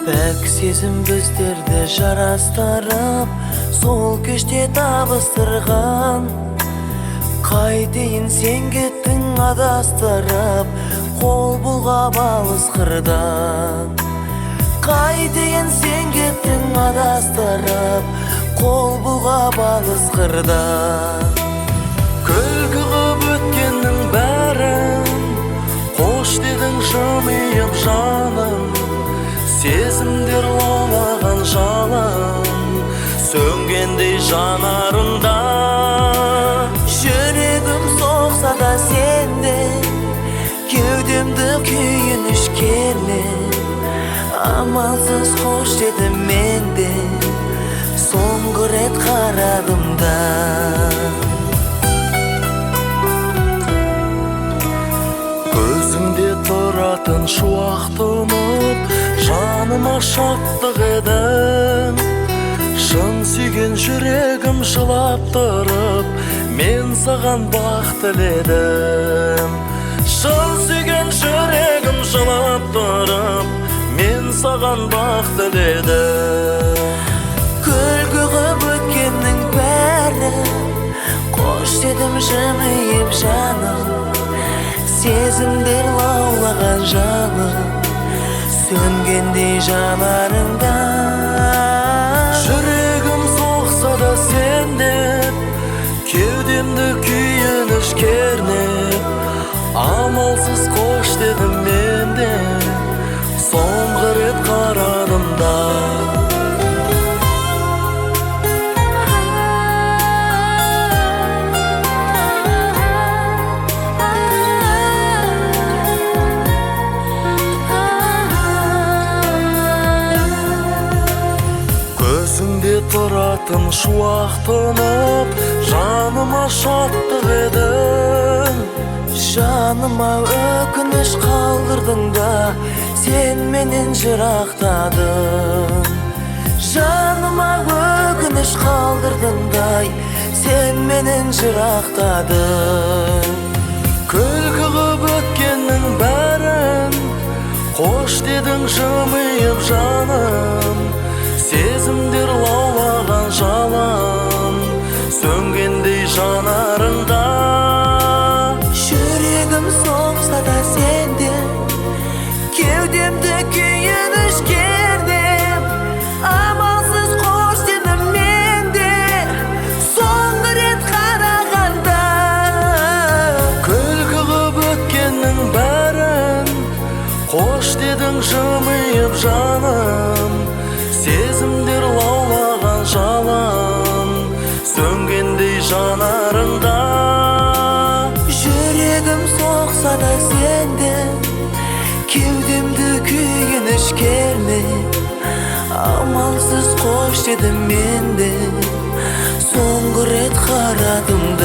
Бәк сезім біздерді жарастырып, сол кеште табыстырған. Қайтейін сен кеттің адастырып, қол бұлғап алыс қырдан. Қайтейін сен кеттің адастырып, қол бұлғап алыс қырдан. Күлкі қып өткеннің бәрін, қош дедің жымиып жаным. Сезімдер лаулаған жалын, сөнгендей жанарында. Жүрегім соқса да сенде, кеудемді күйініш керме. Амалсыз қош дедім мен де, соңғы рет қарадым да. Көзіңде тұратын шуақты ұмыт, жаныма шаттық едің. Шын сүйген жүрегім жылап тұрып, мен саған бақ тіледім. Шын сүйген жүрегім жылап тұрып, мен саған бақ тіледім. Күлкі қып өткеннің бәрі, қош дедім жымиып жаным. Сезімдер лаулаған жаным, сөнгендей жанарыңда. Жүрегім соқса да сендеп, кеудемді күйініш кернеп. Амалсыз қош дедім мен де, соңғы рет қарадым да. Көзіңде тұратын шуақтынып, жаныма шаттық едің. Жаныма өкініш қалдырдың да, сен менен жырақтадың. Жаныма өкініш қалдырдың да, сен менен жырақтадың. Күлкі қып өткеннің бәрін, қош дедің жымиып жаным. Сезімдер лаулаған жалын, сөнгендей жанарында. Жүрегім соқса да сенде, кеудемді күйініш кернеп. Амалсыз қош дедім мен де, соңғы рет қарағанда. Күлкі қып өткеннің бәрін, қош дедің жымиып жаным. Сезімдер лаулаған жалын, сөнгендей жанарында. Жүрегім соқса да сенде, кеудемді күйініш керме. Амалсыз қош дедім мен де, соңғы рет қарадым